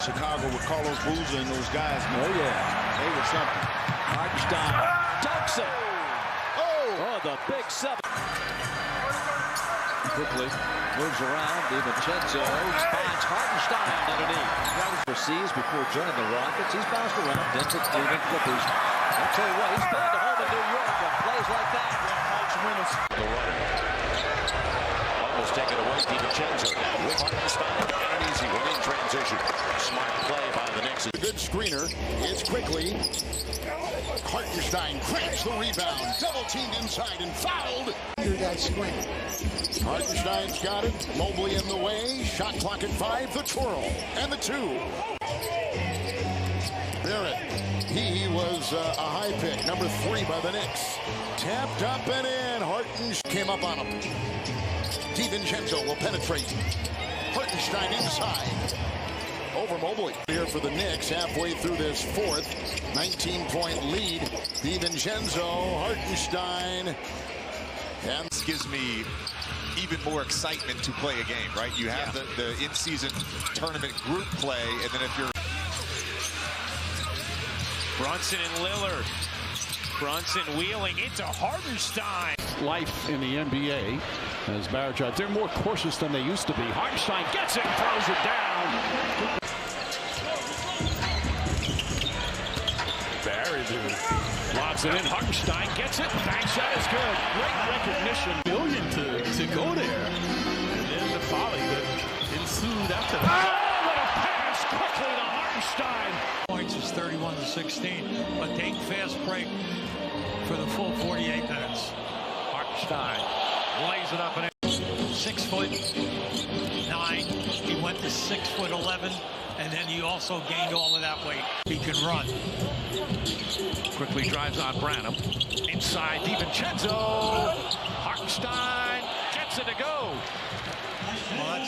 Chicago with Carlos Boozer and those guys. Man. Oh, yeah. They were something. Hartenstein dunks it. Oh, the big seven. Quickly moves around. DiVincenzo finds Hartenstein underneath. Proceeds before joining the Rockets. He's bounced around. Denver, Cleveland, Clippers. I'll tell you what, he's going to home in New York and plays like that. The runner. Almost taken away. DiVincenzo with Hartenstein. And an easy one in transition. Smart play by the Knicks. A good screener. It's quickly. Hartenstein grabs the rebound. Double teamed inside and fouled. Under that screen. Hartenstein's got it. Mobley in the way. Shot clock at 5. The twirl. And the 2. Barrett. He was a high pick. Number 3 by the Knicks. Tapped up and in. Hartenstein came up on him. DiVincenzo will penetrate. Hartenstein inside. Over Mobley. Here for the Knicks halfway through this fourth. 19-point lead. DiVincenzo, Hartenstein. And this gives me even more excitement to play a game, right? You have the in-season tournament group play, and then if you're... Brunson and Lillard. Brunson wheeling into Hartenstein. Life in the NBA as Barrett tried. They're more cautious than they used to be. Hartenstein gets it and throws it down. Barrett lobs it in. Hartenstein gets it. Bank shot is good. Great recognition. Billion to go there. And then the volley that ensued after that. Oh, what a pass quickly to Hartenstein. Points is 31-16, but take fast break for the full 48 minutes. Hartenstein lays it up and 6'9". He went to 6'11", and then he also gained all of that weight. He can run. quickly drives on Branham. Inside DiVincenzo. Hartenstein gets it to go. Well,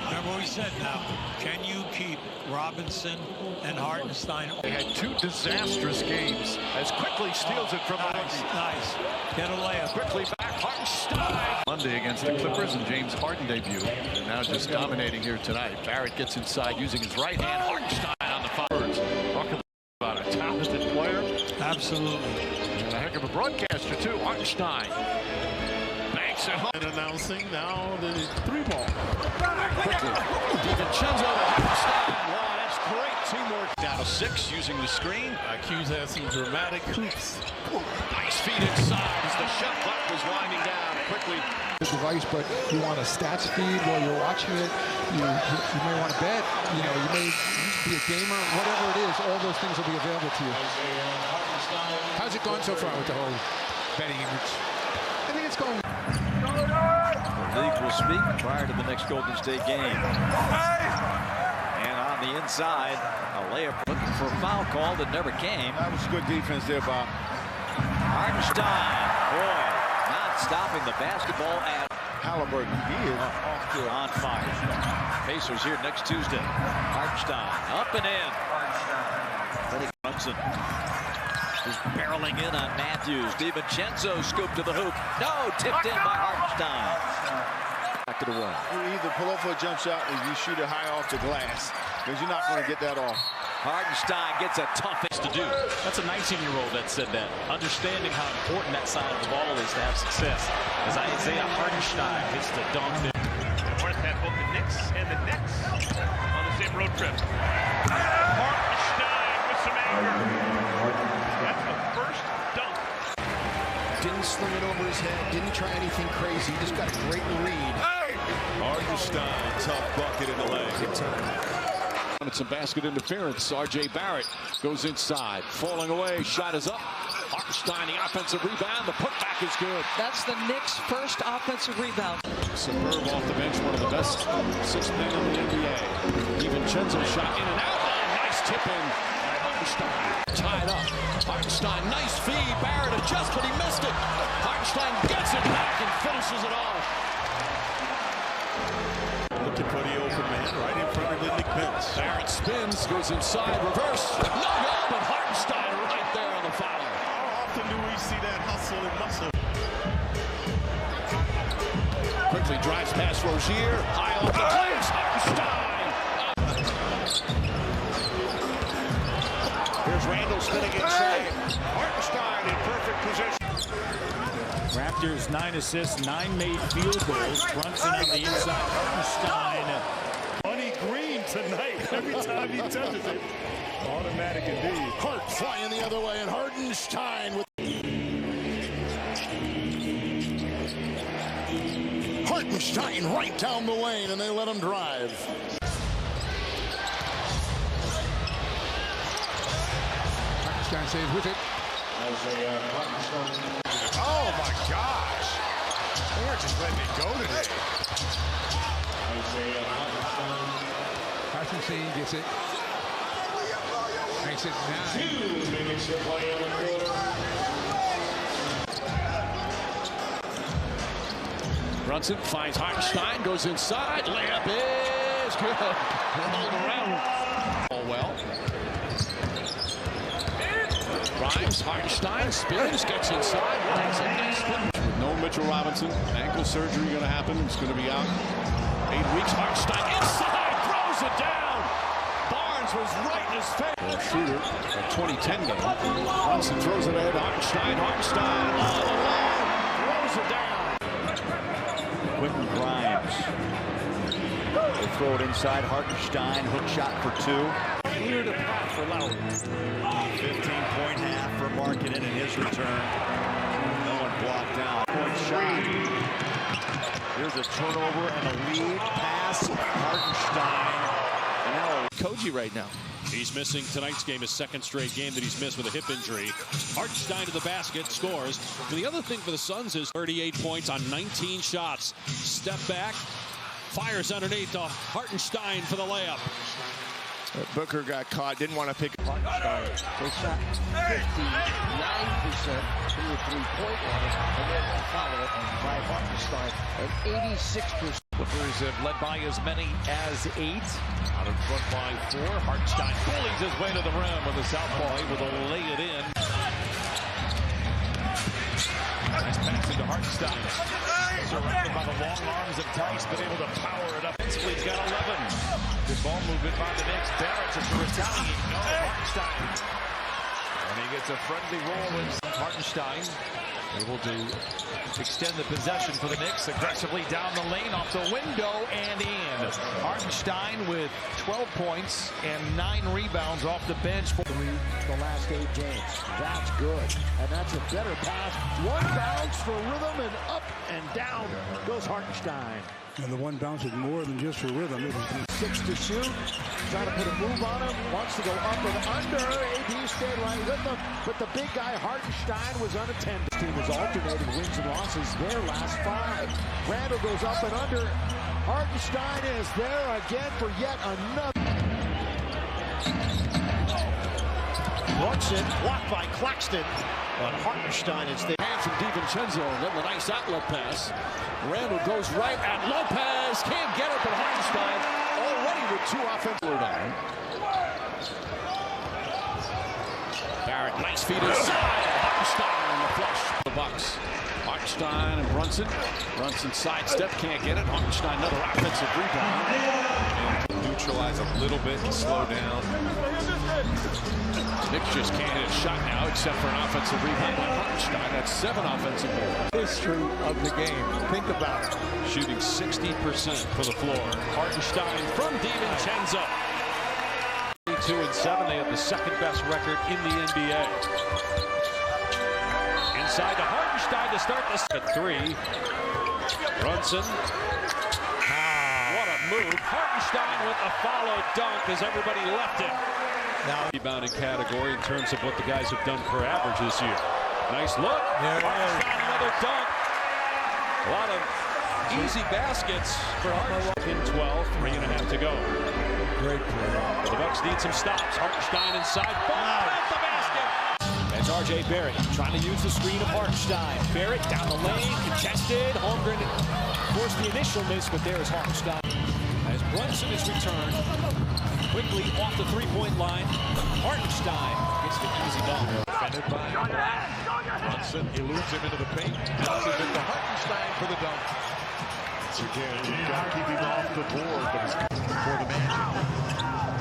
remember what we said now. Can you keep Robinson and Hartenstein? They had 2 disastrous games as quickly steals it from the rookie. Nice. Get a layup. Quickly back, Hartenstein. Monday against the Clippers and James Harden debut. And now just dominating here tonight. Barrett gets inside using his right hand. Hartenstein on the forwards. Talking about a talented player. Absolutely. And a heck of a broadcaster too. Hartenstein. Banks it home. And announcing now the 3-ball. Quickly. DiVincenzo to Hartenstein. Wow, that's great teamwork. Down to 6 using the screen. Q's had some dramatic hoops. Nice feet inside as the shot clock was winding down quickly. Device, but you want a stats feed while you're watching it. You may want to bet. You know, you may be a gamer. Whatever it is, all those things will be available to you. How's it going so far with the whole betting image? I think it's going. The league will speak prior to the next Golden State game. And on the inside, a layup looking for a foul call that never came. That was good defense there by Hartenstein. Boy, not stopping the basketball at Halliburton. He is on fire. Pacers here next Tuesday. Hartenstein up and in. Freddie Brunson is barreling in on Matthews. DiVincenzo scooped to the hoop. No, tipped in by Hartenstein. Back to the wall. You either pull up for a jump shot or you shoot it high off the glass because you're not going to get that off. Hartenstein gets a tough thing to do. That's a 19-year-old that said that. Understanding how important that side of the ball is to have success. As Isaiah Hartenstein hits the dunk there. North had both the Knicks and the Nets on the same road trip. Hartenstein with some anger. That's the first dunk. Didn't sling it over his head. Didn't try anything crazy. He just got a great read. Hartenstein, tough bucket in the leg. It's some basket interference. R.J. Barrett goes inside. Falling away. Shot is up. Hartenstein, the offensive rebound. The putback is good. That's the Knicks' first offensive rebound. Superb off the bench. One of the best 6 men in the NBA. DiVincenzo shot in and out. Oh, nice tip in by Hartenstein. Tied up. Hartenstein, nice feed. Barrett adjusts, but he missed it. Hartenstein gets it back and finishes it off. Looking for the open man right in front of the Knicks bench. Barrett spins, goes inside, reverse. No good, but Hartenstein right there on the foul. How often do we see that hustle and muscle? Quickly drives past Rozier. High off the glass. Hartenstein. Here's Randall spinning inside. Hartenstein in perfect position. Raptors 9 assists, 9 made field goals. Brunson on the inside. Hartenstein. Money green tonight. Every time he touches it, automatic indeed. Hart flying the other way, and Hartenstein with Hartenstein right down the lane, and they let him drive. Hartenstein stays with it. Oh my gosh! They're just letting me go today. Hartenstein gets it. Makes it 9. 2 minutes to play in the quarter. Brunson finds Hartenstein, goes inside. Layup is good. Hold around. Oh well. Grimes, Hartenstein spins, gets inside. With no Mitchell Robinson, ankle surgery going to happen. It's going to be out 8 weeks. Hartenstein inside, throws it down. Barnes was right in his face. a shooter. A 2010 game. Brunson throws it ahead. Hartenstein all alone, throws it down. Quentin Grimes. They throw it inside. Hartenstein, hook shot for 2. Clear the path for Lowry. 15-point half for Markkanen in his return. No one blocked out. Point shot. Here's a turnover and a lead pass. Hartenstein. And now Koji right now. He's missing tonight's game, his second straight game that he's missed with a hip injury. Hartenstein to the basket, scores. And the other thing for the Suns is 38 points on 19 shots. Step back, fires underneath to Hartenstein for the layup. Booker got caught, didn't want to pick. They shot 59% from the three-point line, and then followed by Hartenstein at 86%. Clippers have led by as many as 8. Out in front by 4. Hartenstein bullies his way to the rim with the southpaw able to lay it in. Nice pass into Hartenstein. Surrounded by the long arms of Tice, but able to power it up. He's got 11. Good ball movement by the Knicks. Barrett just to retaliate. No, Hartenstein. And he gets a friendly roll with Hartenstein. Able to extend the possession for the Knicks. Aggressively down the lane, off the window, and in. Hartenstein with 12 points and 9 rebounds off the bench for The last 8 games. That's good. And that's a better pass. One bounce for rhythm, and up and down goes Hartenstein. And the one bounce is more than just for rhythm. It was 6 to shoot. Trying to put a move on him. Wants to go up and under. AD stayed right with him. But the big guy, Hartenstein, was unattended. This team has alternated wins and losses their last 5. Randall goes up and under. Hartenstein is there again for yet another. Brunson blocked by Claxton. But Hartenstein is there. Hands from DiVincenzo, then the nice outlet pass. Randall goes right at Lopez. Can't get it, but Hartenstein already with 2 offensive down. Barrett, nice feed inside. Hartenstein on the flush. The Bucks. Hartenstein and Brunson. Brunson sidestep, can't get it. Hartenstein, another offensive rebound. Neutralize a little bit and slow down. Knicks just can't hit a shot now except for an offensive rebound by Hartenstein. That's 7 offensive boards. History of the game. Think about it. Shooting 60% for the floor. Hartenstein from DiVincenzo. 2 and 7. They have the second best record in the NBA. Inside to Hartenstein to start the at 3. Brunson. What a move. Hartenstein with a follow dunk as everybody left it. Now rebounding category in terms of what the guys have done per average this year. Nice look. Hartenstein, another dunk. A lot of easy baskets for Hartenstein. In 12, 3.5 to go. great play. The Bucks need some stops. Hartenstein inside. Ball at the basket. That's R.J. Barrett trying to use the screen of Hartenstein. Barrett down the lane, contested. Holmgren forced the initial miss, but there is Hartenstein. As Brunson is returned quickly off the three-point line, Hartenstein gets the easy dunk. Defended by Black. Brunson eludes him into the paint. Bounces it to Hartenstein for the dunk. Once again, you've got to keep him off the board, but it's for the Magic.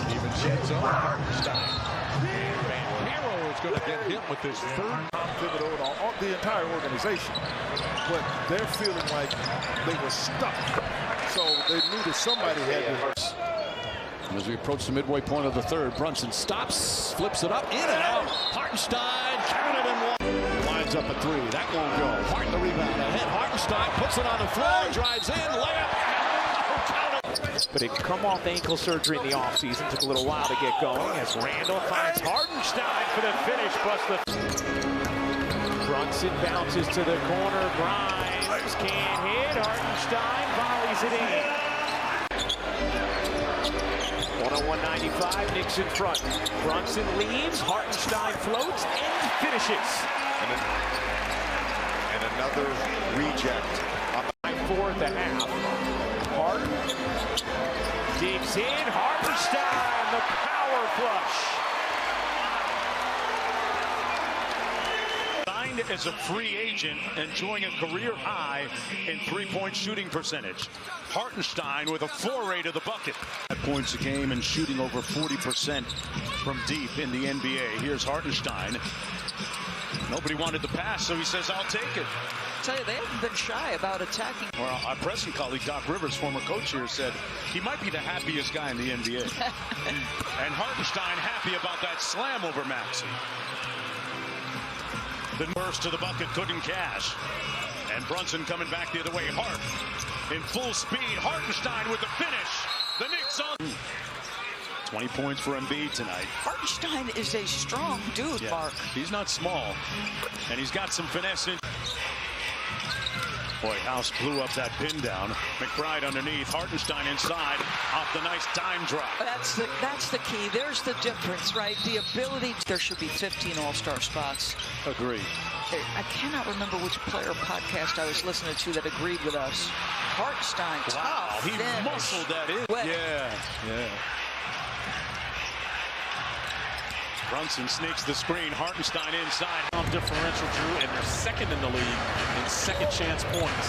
DiVincenzo, Hartenstein. going to get hit with this third. Pivotal on the entire organization. But they're feeling like they were stuck. So they knew that somebody had to. As we approach the midway point of the third, Brunson stops, flips it up, in and out. Hartenstein counted and one. Lines up a three. That won't go. Hart the rebound ahead. Hartenstein puts it on the floor, drives in, layup. But he'd come off ankle surgery in the offseason. Took a little while to get going as Randall finds Hartenstein for the finish. Plus the Brunson bounces to the corner. Grimes can't hit. Hartenstein volleys it in. 101-95. Knicks in front. Brunson leaves. Hartenstein floats and finishes. And another reject. 4 at the half. Hart digs in. Hartenstein, the power flush. Signed as a free agent, enjoying a career high in three-point shooting percentage. Hartenstein with a foray to the bucket. Points a game and shooting over 40% from deep in the NBA. Here's Hartenstein. Nobody wanted the pass, so he says, I'll take it. I tell you, they haven't been shy about attacking. Well, our present colleague, Doc Rivers, former coach here, said he might be the happiest guy in the NBA. And Hartenstein happy about that slam over Maxey. The burst to the bucket, couldn't cash. And Brunson coming back the other way. Hart in full speed. Hartenstein with the finish. The Knicks on. 20 points for Embiid tonight. Hartenstein is a strong dude, Yeah, Mark. he's not small. And he's got some finesse in. Boy, House blew up that pin down. McBride underneath. Hartenstein inside. Off the nice dime drop. That's the key. There's the difference, right? The ability. There should be 15 all-star spots. Agree. I cannot remember which player podcast I was listening to that agreed with us. Hartenstein, wow, tough he finish. muscled that in. Wet. Yeah. Brunson sneaks the screen. Hartenstein inside. Differential, Drew, and they're second in the league in second chance points.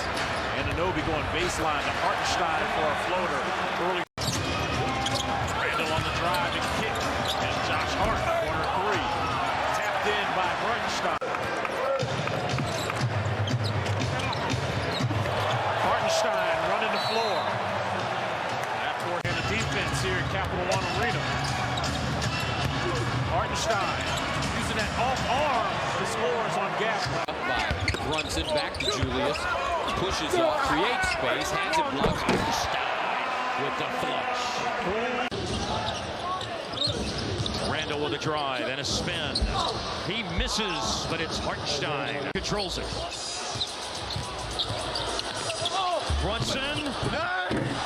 And Anunoby going baseline to Hartenstein for a floater early. Randall on the drive and kick. And Josh Hart, corner three. Tapped in by Hartenstein. Hartenstein running the floor. That four-handed defense here at Capital One Arena. Hartenstein using that off arm to scores on gas. Runs it back to Julius, pushes off, creates space, hands it blocks. Hartenstein with the flush. Randall with a drive and a spin. He misses, but it's Hartenstein. Controls it. Brunson.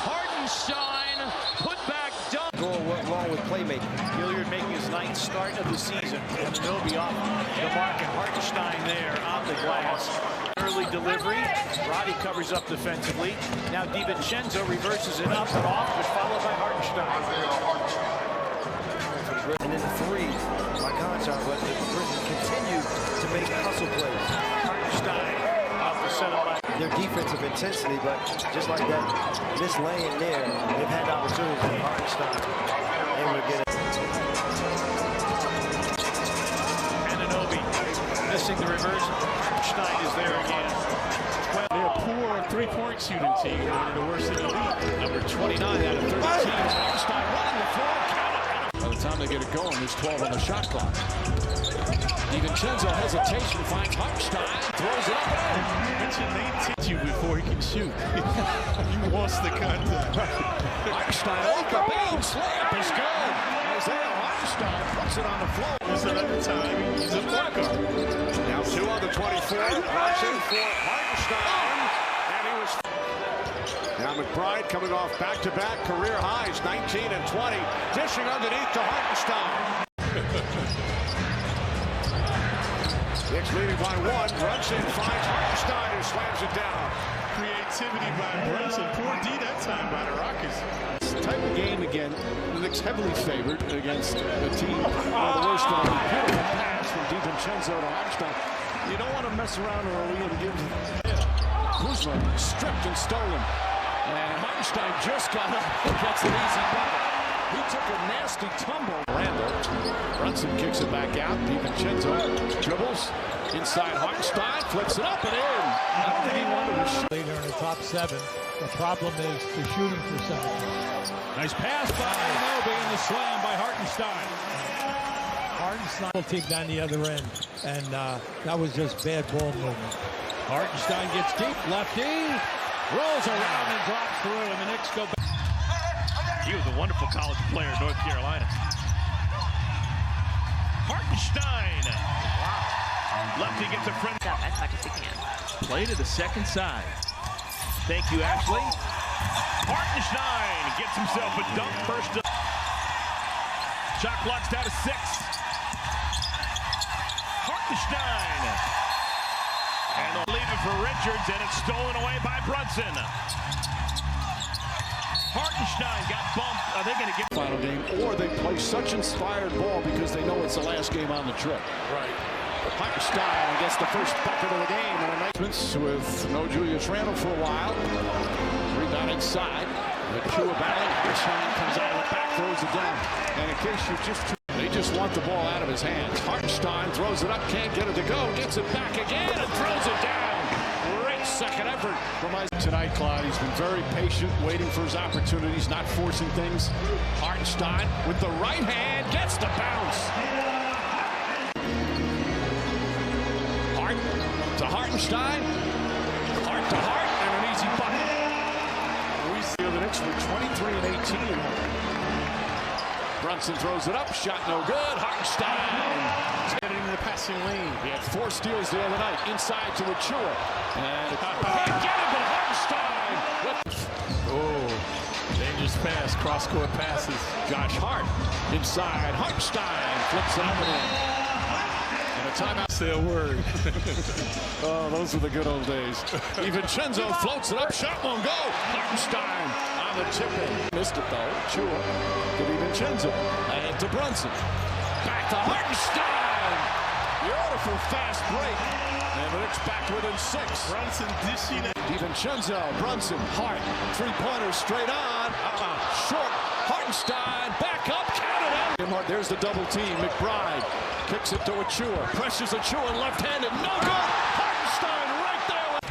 Hartenstein put back dunk. Goal went wrong with playmaking. Gilliard making his ninth start of the season. Anunoby off the mark, and Hartenstein there on the glass. Early delivery. Roddy covers up defensively. Now DiVincenzo reverses it up and off, but followed by Hartenstein. And then the three by Conchar, but Britain continued to make hustle plays. Hartenstein off the center line. Their defensive intensity, but just like that, this lane there, they've had opportunities for Hartenstein able to get it. Anunoby missing the reverse. Hartenstein is there again. They're a poor three-point shooting team, one of the worst in the league. Number 29 out of 30 teams. Hartenstein running the floor. By the time they get it going, there's 12 on the shot clock. DiVincenzo hesitation, finds Hartenstein, throws it up. They teach you before he can shoot. He wants the contact. Hartenstein off the bounce, layup is good. Isaiah Hartenstein puts it on the floor. It's another time. He's a blocker. Now 2 on the 24. Brunson for Hartenstein. And he was. Now McBride coming off back-to-back career highs, 19 and 20. Dishing underneath to Hartenstein. Knicks leading by 1. Brunson finds Hartenstein who slams it down. Creativity by Brunson. Poor D that time by the Rockets. This type of game again, the Knicks heavily favored against a team one of the worst of them. Beautiful pass from DiVincenzo to Hartenstein. You don't want to mess around early and give Kuzma stripped and stolen. And Hartenstein just got up and gets an easy bucket. He took a nasty tumble. Randall Brunson kicks it back out. DiVincenzo dribbles inside Hartenstein, flips it up and in. I don't think he wanted to shoot. Later in the top 7. The problem is the shooting percentage. Nice pass by Nobi and the slam by Hartenstein. Hartenstein team down the other end, and that was just bad ball movement. Hartenstein gets deep, lefty, rolls around and drops through, and the Knicks go back. He was a wonderful college player in North Carolina. Hartenstein. Wow. Lefty gets a friend. Up as much as he can. Play to the second side. Thank you, Ashley. Hartenstein gets himself a dunk first. Shot clock's down to 6. Hartenstein. And they'll leave it for Richards, and it's stolen away by Brunson. Hartenstein got bumped. Are they going to get final game, or they play such inspired ball because they know it's the last game on the trip? Right. Hartenstein gets the first bucket of the game, and a nice with no Julius Randle for a while. Rebound inside. The Chua battling. Hartenstein comes out of the back, throws it down. And in case you they just want the ball out of his hands. Hartenstein throws it up, can't get it to go, gets it back again and throws it down. Great second effort from tonight, Clyde. He's been very patient, waiting for his opportunities, not forcing things. Hartenstein with the right hand gets the bounce. Hart to Hartenstein. Hart to Hart, and an easy bucket. We see the Knicks with 23 and 18. Brunson throws it up, shot no good. Hartenstein getting into the passing lane. He had 4 steals the other night, inside to Chua. And can't get it, but Hartenstein. Oh, dangerous pass, cross-court passes. Josh Hart inside. Hartenstein flips it up and in. And a timeout. Say a word. Oh, those were the good old days. DiVincenzo floats it up, shot won't go. Hartenstein on the tip in. Missed it though. Chua to DiVincenzo. And to Brunson. Back to Hartenstein. Beautiful fast break. And the Knicks back within 6. Brunson dishing it. DiVincenzo, Brunson, Hart. 3-pointer straight on. Short. Hartenstein back up. Count it out. There's the double team. McBride kicks it to Chua. Pressures Chua left-handed. No good. Hartenstein right there.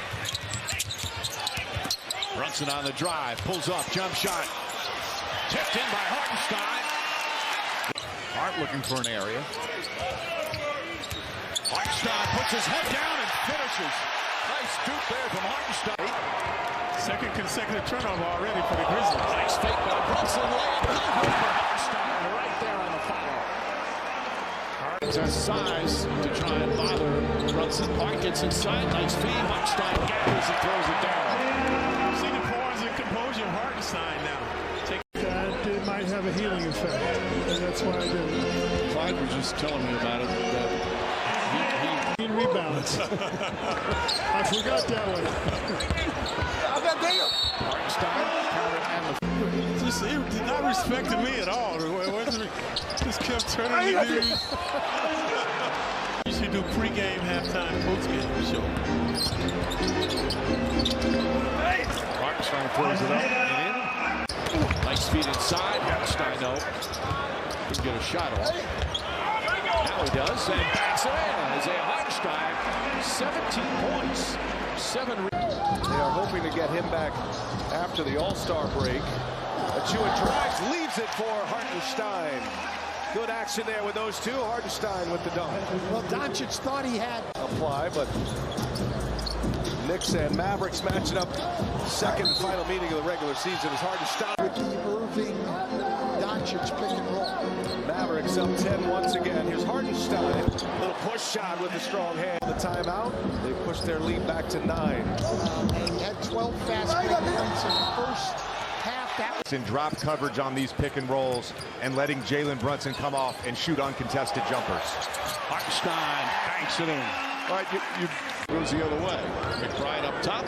Brunson on the drive. Pulls up. Jump shot. Tipped in by Hartenstein. Hart looking for an area. Hartenstein puts his head down and finishes. Nice scoop there from Hartenstein. Second consecutive turnover already for the Grizzlies. Nice fake by Brunson. Layup. No good for Hartenstein right there on the follow. Hart has size to try and bother Brunson. Hart gets inside. Nice feed. Hartenstein gathers and throws it down. See the pause and composure of Hartenstein now. It might have a healing effect, and that's why I did it. Clyde was just telling me about it. He rebounds. I forgot that one. Hartenstein counter and He did not respect me at all. Just kept turning the news. You should do pregame, halftime, postgame show. Hartenstein throws it up and in. Nice feed inside. Hartenstein, no. Didn't get a shot off. Now he does, and backs it in. Isaiah Hartenstein, 17 points. 7. They are hoping to get him back after the All-Star break. Chua drives, leaves it for Hartenstein. Good action there with those two. Hartenstein with the dunk. Well, Doncic thought he had. Apply, but Knicks and Mavericks matching up. Second and final meeting of the regular season is Hartenstein. With the Irving Doncic pick and roll. Mavericks up 10 once again. Here's Hartenstein. Little push shot with a strong hand. The timeout. They pushed their lead back to 9. They had 12 fast break points in the first half. In drop coverage on these pick and rolls and letting Jalen Brunson come off and shoot uncontested jumpers. Hartenstein banks it in. All right, you goes the other way. McBride up top.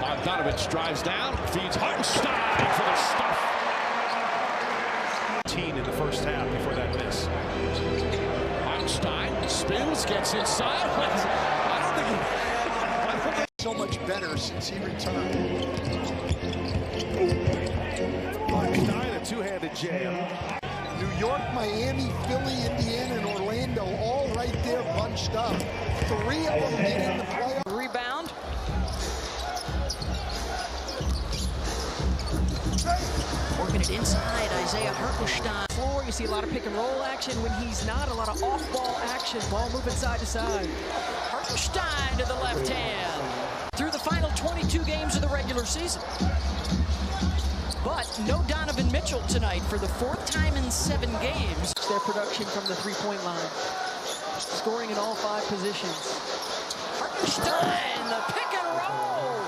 Bogdanovich drives down, feeds Hartenstein for the stuff. In the first half before that miss. Hartenstein spins, gets inside. I don't think so much better since he returned. Hartenstein, a two-handed jam. New York, Miami, Philly, Indiana, and stuff. 3 of them getting the playoff. Rebound. Working it inside, Isaiah Hartenstein. Floor, you see a lot of pick and roll action. When he's not, a lot of off-ball action. Ball moving side to side. Hartenstein to the left hand. Through the final 22 games of the regular season. But no Donovan Mitchell tonight for the 4th time in 7 games. Their production from the three-point line. Scoring in all 5 positions. Hartenstein, the pick and roll.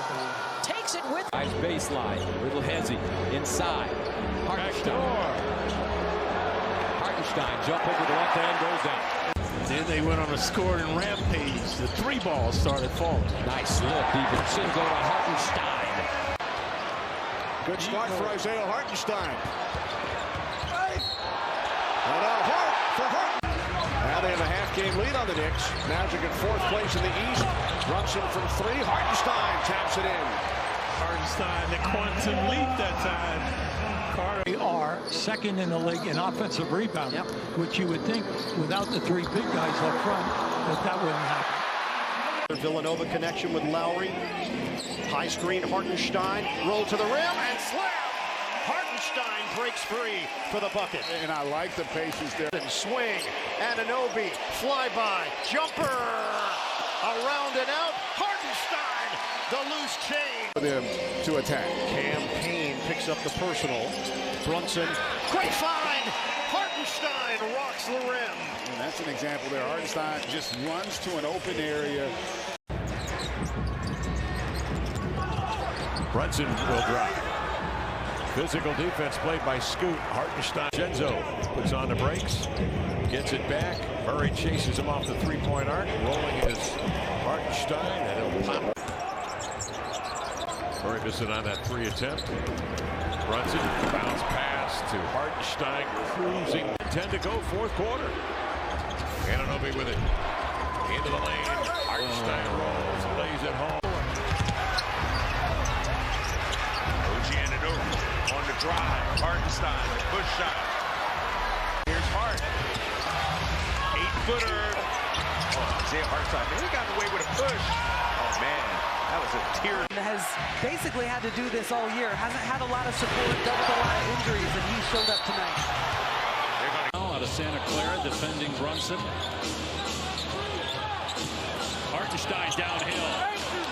Takes it with. Nice baseline. Little hezzy. Inside. Hartenstein. Hartenstein jumping with the left hand, goes down. Then they went on a scoring rampage. The 3 balls started falling. Nice look. Stevenson go to Hartenstein. Good start for Isaiah Hartenstein. And a Hart for Hart. Now they have a half-game lead on the Knicks. Magic in 4th place in the East. Brunson from 3. Hartenstein taps it in. Hartenstein, the quantum leap that time. They are 2nd in the league in offensive rebound, which you would think without the 3 big guys up front that wouldn't happen. Villanova connection with Lowry. High screen, Hartenstein. Roll to the rim and slam. Hartenstein breaks free for the bucket. And I like the patience there. And swing. Anunoby. Flyby. Jumper. Around and out. Hartenstein. The loose chain. For them to attack. Campaign picks up the personal. Brunson. Great find. Hartenstein rocks the rim. And that's an example there. Hartenstein just runs to an open area. Brunson will drive. Physical defense played by Scoot. Hartenstein. Genzo puts on the brakes. Gets it back. Murray chases him off the 3-point arc. Rolling is Hartenstein, and it'll pop. Murray missing on that 3 attempt. Brunson bounce pass to Hartenstein, cruising. 10 to go, 4th quarter. Anunoby with it. Into the lane. Hartenstein rolls, lays it home. On the drive, Hartenstein, push shot. Here's Hart. 8-footer. Oh, Isaiah Hartenstein, man, he got away with a push. Oh, man, that was a tear. Has basically had to do this all year. Hasn't had a lot of support, dealt with a lot of injuries, and he showed up tonight. Out of Santa Clara, defending Brunson. Hartenstein downhill.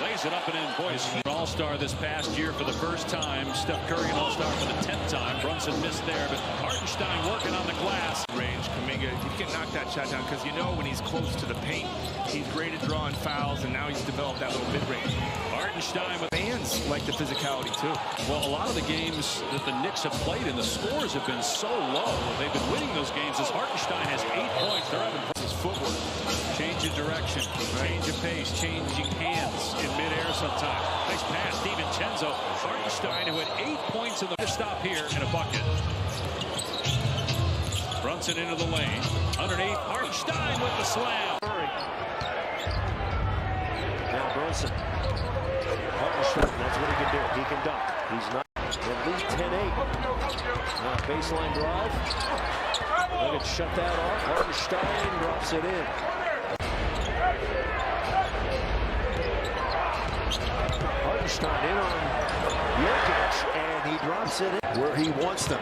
Lays it up and in. Boys, All-Star this past year for the first time. Steph Curry an All-Star for the 10th time. Brunson missed there, but Hartenstein working on the glass. Range, Kuminga, you can knock that shot down because you know when he's close to the paint, he's great at drawing fouls, and now he's developed that little mid-range. Hartenstein with fans like the physicality too. Well, a lot of the games that the Knicks have played in, the scores have been so low. They've been winning those games as Hartenstein has 8 points. They're having his footwork. Change of direction, change of pace, changing hands in midair sometimes. Nice pass, DiVincenzo. Hartenstein, who had 8 points in the stop here and a bucket. Brunson into the lane. Underneath, Hartenstein with the slam. Now Brunson. Hartenstein, that's what he can do. He can dunk. He's not. At least 10-8. Now baseline drive. Let it shut that off. Hartenstein drops it in. Hartenstein in on Jokic, and he drops it in where he wants them.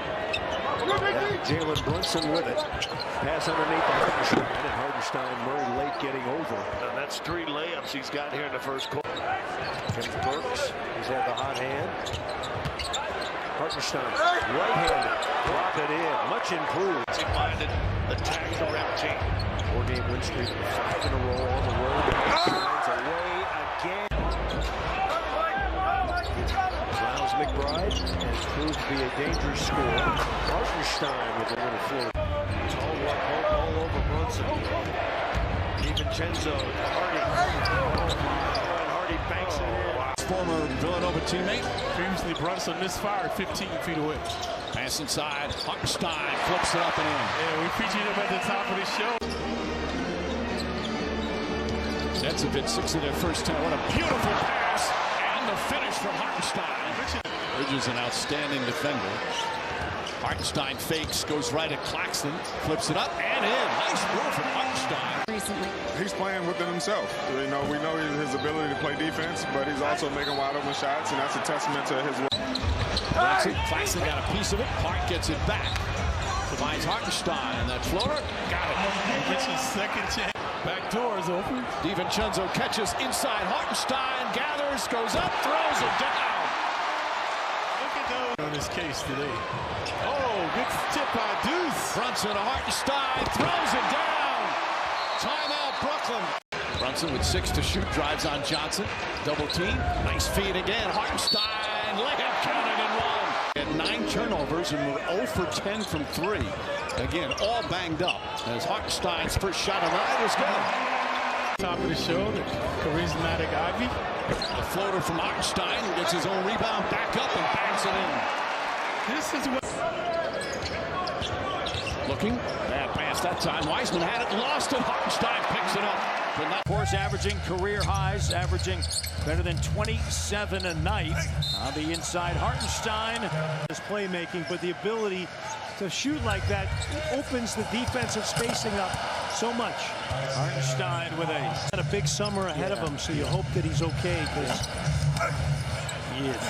Jalen Brunson with it. Pass underneath to Hartenstein, and Hartenstein, Murray late getting over. And that's 3 layups he's got here in the first quarter. And Burks, he's had the hot hand. Hartenstein, right-handed, drop it in, much improved. Minded attack the rep team. 4-game win streak, 5 in a row on the road. Finds a way again. Miles McBride has proved to be a dangerous scorer. Hartenstein with a little float. Tall walk all over Brunson. DiVincenzo, Hardy. And Hardy banks it in. Former Villanova teammate. Previously, Brunson misfired 15 feet away. Pass inside. Hartenstein flips it up and in. Yeah, we featured him at the top of the show. Nets have hit 6 of their first 10. What a beautiful pass. And the finish from Hartenstein. Bridges an outstanding defender. Hartenstein fakes, goes right at Claxton, flips it up and in. Nice move from Hartenstein. recently? He's playing within himself. We know his ability to play defense, but he's also making wide open shots, and that's a testament to his work. Claxton got a piece of it. Hart gets it back. Finds Hartenstein. That floater. Got it. Gets his second chance. Back door is open. DiVincenzo catches inside. Hartenstein gathers, goes up, throws it down. Look at those on his case today. Oh, good tip by Deuce. Brunson to Hartenstein, throws it down. Timeout, Brooklyn. Brunson with 6 to shoot, drives on Johnson. Double team. Nice feed again. Hartenstein, layup counted and one. Had 9 turnovers and were 0 for 10 from 3. Again, all banged up. As Hartenstein's first shot of the night is good. Top of the show, the charismatic Ivy. The floater from Hartenstein, who gets his own rebound, back up and bangs it in. This is what... Looking, bad pass that time. Wiseman had it, lost it. Hartenstein picks it up. But not, of course, averaging career highs, averaging better than 27 a night. On the inside, Hartenstein. His playmaking, but the ability to shoot like that opens the defensive spacing up so much. Hartenstein with had a big summer ahead of him, so you hope that he's okay, because he is.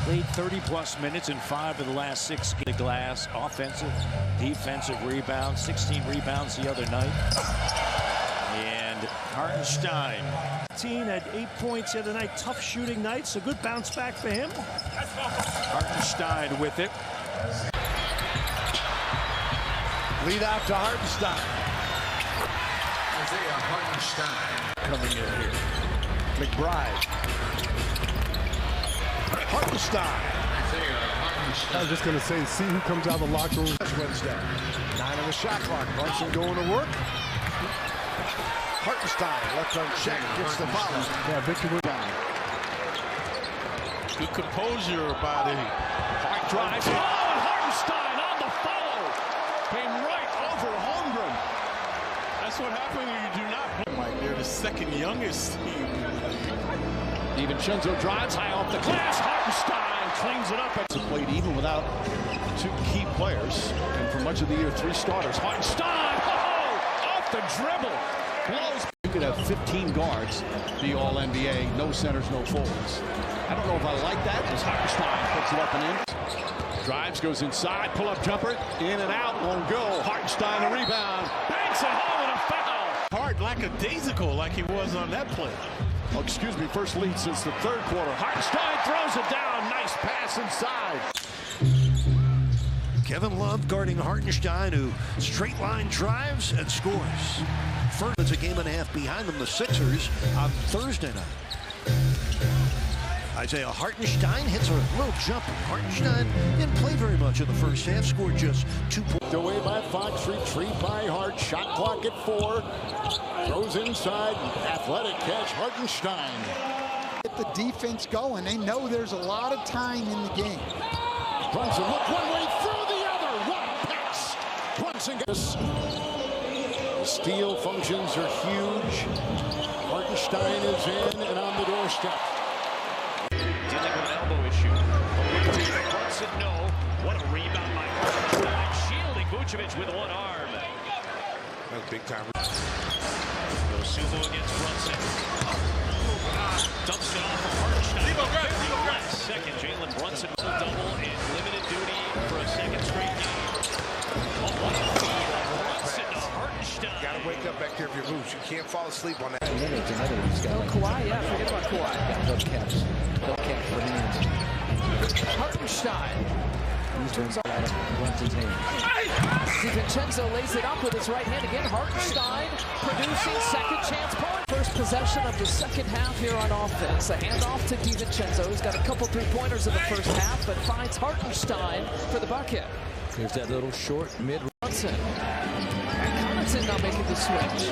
Played 30-plus minutes in 5 of the last 6 games. Glass, offensive, defensive rebounds, 16 rebounds the other night. And Hartenstein. Had 8 points the other night. Tough shooting nights. A good bounce back for him. Hartenstein with it. Lead out to Hartenstein. Isaiah Hartenstein coming in here. McBride. Hartenstein. I was just going to say, see who comes out of the locker room. Wednesday. 9 on the shot clock. Brunson going to work. Hartenstein left unchecked, gets the foul. Yeah, Victor Woodbine. Good composure by the Hart drives. Oh, and Hartenstein on the follow. Came right over Holmgren. That's what happened when you do not play. Like they're the second youngest team. DiVincenzo drives high off the glass. Hartenstein cleans it up. It's played even without 2 key players. And for much of the year, 3 starters. Hartenstein, off the dribble. Blows. You could have 15 guards, be all NBA, no centers, no forwards. I don't know if I like that, as Hartenstein puts it up and in. Drives, goes inside, pull-up jumper, in and out, won't go. Hartenstein, a rebound, banks it home and a foul. Hart lackadaisical like he was on that play. Oh, excuse me, first lead since the 3rd quarter. Hartenstein throws it down, nice pass inside. Kevin Love guarding Hartenstein, who straight line drives and scores. First, it's a game and a half behind them, the Sixers, on Thursday night. Isaiah Hartenstein hits a little jump. Hartenstein didn't play very much in the first half, scored just 2 points. Away by Fox, retreat by Hart, shot clock at 4. Throws inside, athletic catch, Hartenstein. Get the defense going. They know there's a lot of time in the game. Brunson look one way through the other. What a pass! Brunson gets the steal functions are huge. Hartenstein is in and on the doorstep. Dealing with an elbow issue. Brunson, no. What a rebound by Hartenstein. Shielding Vucevic with one arm. That was big time. Sumo against Brunson. Dumps it off of Hartenstein. Second, Jalen Brunson will double in limited duty for a 2nd straight game. Oh, what a feed by Brunson to Hartenstein. Got to wake up back there if you're loose. You can't fall asleep on that. Kawhi, yeah, forget about Kawhi. Dub caps for hands. Hartenstein. Turns on Brunson's hand. DiVincenzo lays it up with his right hand again. Hartenstein producing 2nd chance point. First possession of the 2nd half here on offense. A handoff to DiVincenzo. He's got a couple 3-pointers in the first half, but finds Hartenstein for the bucket. There's that little short mid. Brunson. Brunson now making the switch.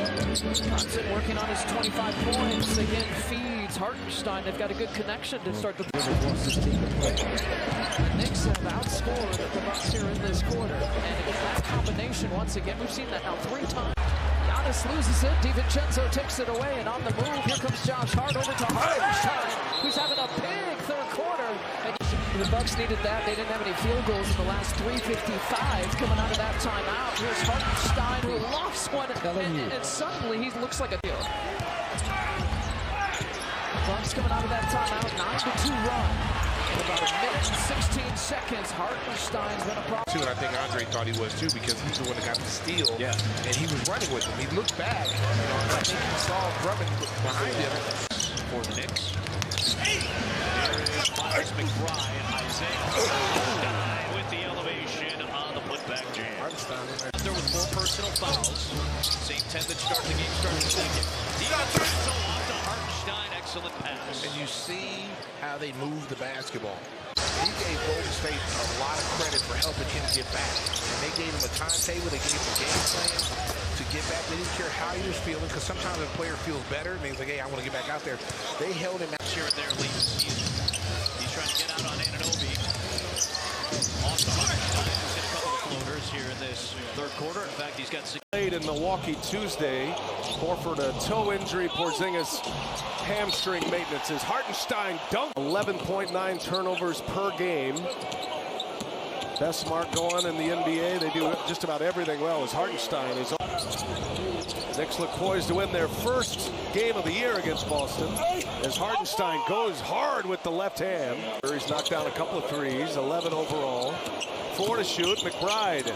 Brunson working on his 25 points. Again, feeds Hartenstein. They've got a good connection to start the... The Knicks have outscored the Bucks here in this quarter. And it's that combination, once again, we've seen that now 3 times. Giannis loses it. DiVincenzo takes it away, and on the move, here comes Josh Hart over to Hartenstein, who's having a big 3rd quarter. And The Bucks needed that. They didn't have any field goals in the last 3:55 coming out of that timeout. Here's Hartenstein who lofts one, and suddenly he looks like a deal. Bucks coming out of that timeout, 9-2 run. In about a minute and 16 seconds, Hartenstein's been a problem. And I think Andre thought he was too, because he's the one that got the steal. Yeah. And he was running with him. He looked back. I think he saw Drummond behind him. For the Knicks. There is Miles McBride and Isaiah with the elevation on the putback jam. There with 4 personal fouls. Same 10 that started the game, started the second. So off to Hartenstein, excellent pass. And you see how they move the basketball. He gave Golden State a lot of credit for helping him get back. And they gave him a timetable, they gave him a game plan to get back. They didn't care how he was feeling, because sometimes a player feels better and he's like, hey, I want to get back out there. They held him out. Here and there late in the season. He's trying to get out on Anunoby. Off the Hartenstein. He's hit a couple of floaters here in this third quarter. In fact, he's got 6. Played in Milwaukee Tuesday. Horford a toe injury. Porzingis hamstring maintenance. As Hartenstein dunked 11.9 turnovers per game. Best mark going in the NBA. They do just about everything well as Hartenstein is on. Knicks look poised to win their first game of the year against Boston as Hartenstein goes hard with the left hand. He's knocked down a couple of threes, 11 overall. 4 to shoot. McBride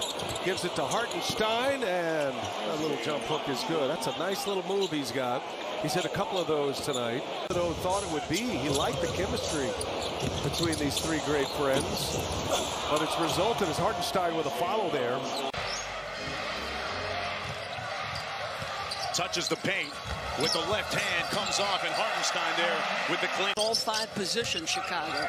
gives it to Hartenstein, and a little jump hook is good. That's a nice little move he's got. He's hit a couple of those tonight. Thought it would be. He liked the chemistry between these 3 great friends, but it's resulted as Hartenstein with a follow there. Touches the paint with the left hand, comes off, and Hartenstein there with the clean. All 5 positions, Chicago.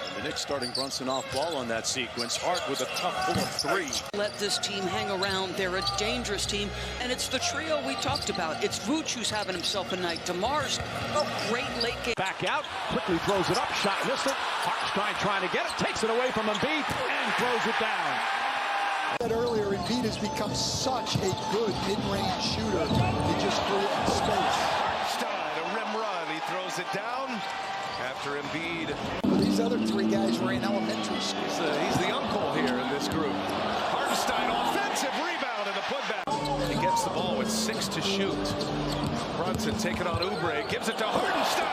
And the Knicks starting Brunson off ball on that sequence. Hart with a tough pull of 3. Let this team hang around. They're a dangerous team, and it's the trio we talked about. It's Vooch who's having himself a night. DeMar's a great late game. Back out, quickly throws it up, shot missed it. Hartenstein trying to get it, takes it away from Embiid, and throws it down. Said earlier, Embiid has become such a good mid-range shooter. He just creates space. Hartenstein, a rim run. He throws it down after Embiid. These other 3 guys were in elementary school. He's the uncle here in this group. Hartenstein, offensive rebound and a putback. He gets the ball with 6 to shoot. Brunson taking on Oubre, gives it to Hartenstein.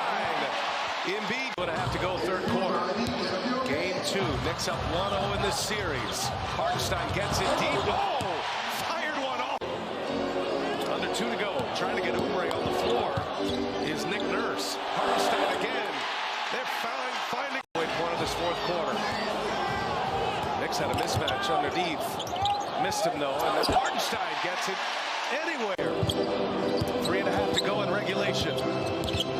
Embiid going to have to go third quarter. Game 2, Knicks up 1-0 in this series. Hartenstein gets it deep. Oh, fired one off. Under 2 to go. Trying to get Oubre on the floor is Nick Nurse. Hartenstein again. They're finding point of this fourth quarter. Knicks had a mismatch underneath. Missed him though, and then Hartenstein gets it anywhere. 3.5 to go in regulation.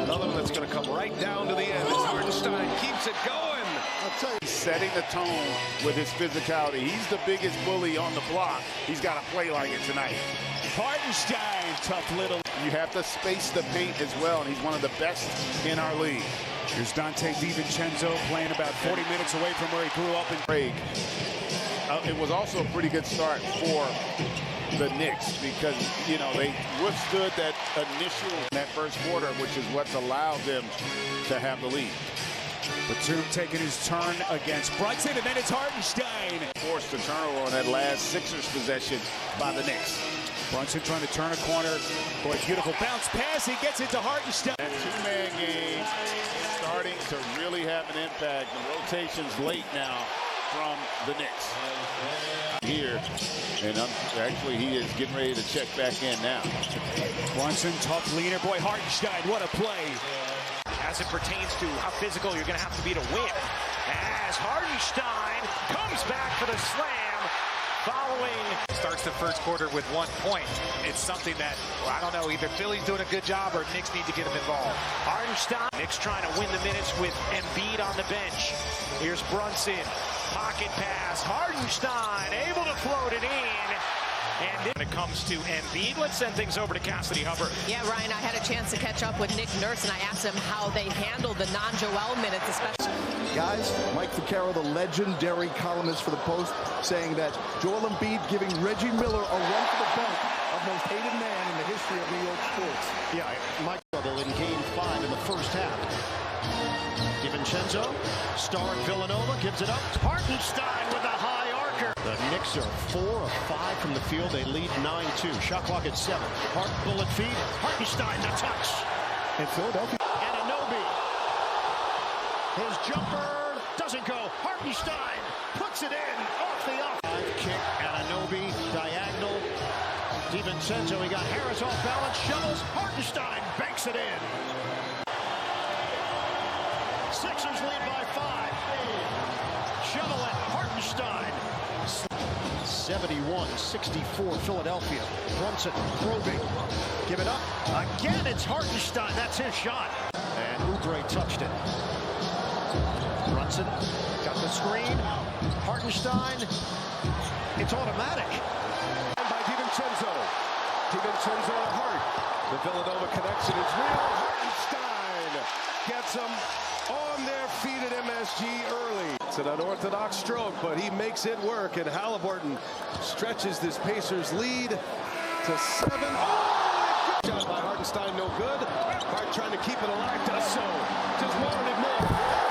Another one that's going to come right down to the end as Hartenstein keeps it going. I'll tell you, he's setting the tone with his physicality. He's the biggest bully on the block. He's got to play like it tonight. Hartenstein, tough little. You have to space the paint as well, and he's one of the best in our league. Here's Dante DiVincenzo playing about 40 minutes away from where he grew up in Craig. It was also a pretty good start for the Knicks because, you know, they withstood that initial in that first quarter, which is what's allowed them to have the lead. Batum taking his turn against Brunson, and then it's Hartenstein. Forced the turnover on that last Sixers possession by the Knicks. Brunson trying to turn a corner. Boy, beautiful bounce pass. He gets it to Hartenstein. That 2-man game starting to really have an impact. The rotation's late now from the Knicks. Here, and actually he is getting ready to check back in now. Brunson, tough leaner. Boy, Hartenstein, what a play. As it pertains to how physical you're going to have to be to win. As Hartenstein comes back for the slam, following. Starts the first quarter with 1 point. It's something that, well, I don't know, either Philly's doing a good job or Knicks need to get him involved. Hartenstein, Knicks trying to win the minutes with Embiid on the bench. Here's Brunson, pocket pass. Hartenstein able to float it in. And then when it comes to Embiid, let's send things over to Cassidy Hubbard. Yeah, Ryan, I had a chance to catch up with Nick Nurse, and I asked him how they handled the non-Joel minutes, especially. Guys, Mike Vaccaro, the legendary columnist for the Post, saying that Joel Embiid giving Reggie Miller a run for the bank of most hated man in the history of New York sports. Yeah, Mike, available in Game 5 in the first half. DiVincenzo, star at Villanova, gives it up. Hartenstein with a high archer. The Knicks are 4 of 5 from the field. They lead 9-2. Shot clock at 7. Hart bullet feed. Hartenstein the touch. And Philadelphia. Anunoby. His jumper doesn't go. Hartenstein puts it in off the off. Kick. Anunoby diagonal. DiVincenzo. He got Harris off balance. Shovels. Hartenstein banks it in. Sixers lead by 5. Shovel at Hartenstein. 71-64 Philadelphia. Brunson probing. Give it up. Again, it's Hartenstein. That's his shot. And Oubre touched it. Brunson got the screen. Hartenstein. It's automatic. By DiVincenzo. DiVincenzo to Hart. The Villanova connection is real. Hartenstein gets them on their feet at MSG early. It's an unorthodox stroke, but he makes it work, and Halliburton stretches this Pacers lead to 7. Oh, shot by Hartenstein, no good. Hart trying to keep it alive, does so. Just wanted it more.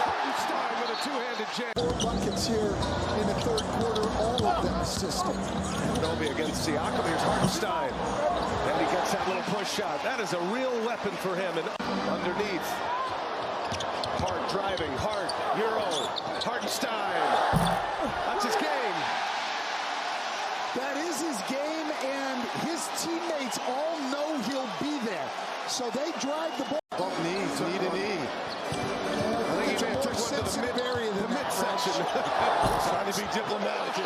Hartenstein with a two-handed jam. 4 buckets here in the third quarter, all of them assisted. Anunoby against Siakam. Here's Hartenstein. And he gets that little push shot. That is a real weapon for him. And underneath. Hart driving, Hart, Euro, Hartenstein. That's his game. That is his game, and his teammates all know he'll be there. So they drive the ball. Bump knees, knee to knee. I think he may have took one to the midsection. Trying to be diplomatic here.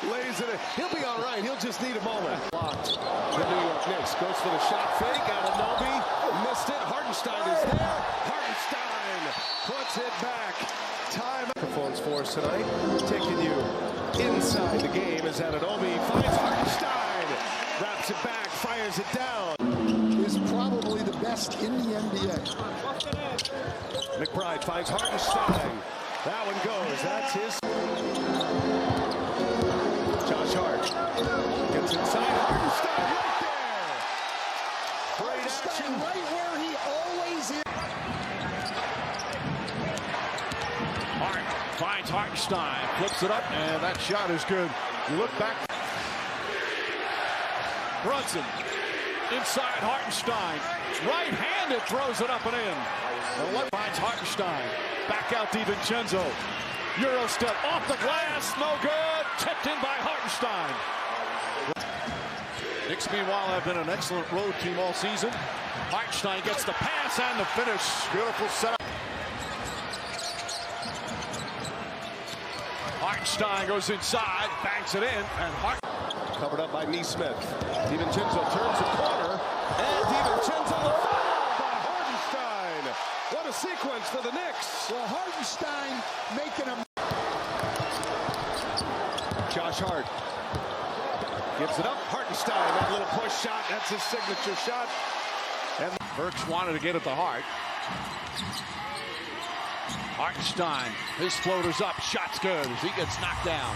Lays it in. He'll be all right. He'll just need a moment. Blocked. The New York Knicks goes for the shot fake. Anunoby missed it. Hartenstein is there. Hartenstein puts it back. Time. Microphones for us tonight. Taking you inside the game as Anunoby finds Hartenstein. Wraps it back. Fires it down. Is probably the best in the NBA. McBride finds Hartenstein. That one goes. That's his. Josh Hart gets inside. Hartenstein right there. Great action. Right where he always is. Hart finds Hartenstein, flips it up, and that shot is good. You look back. Brunson inside Hartenstein. Right-handed throws it up and in. The left finds Hartenstein. Back out DiVincenzo. Euro step off the glass. No good. Tipped in by Hartenstein. Knicks, meanwhile, have been an excellent road team all season. Hartenstein gets the pass and the finish. Beautiful setup. Hartenstein goes inside, banks it in, and Hart covered up by Neesmith. DiVincenzo turns the corner, and DiVincenzo the foul by Hartenstein. What a sequence for the Knicks. Well, Hartenstein making a... Josh Hart gives it up. Hartenstein, that little push shot, that's his signature shot. And Burks wanted to get at the Hart. Hartenstein, his floater's up, shot's good as he gets knocked down.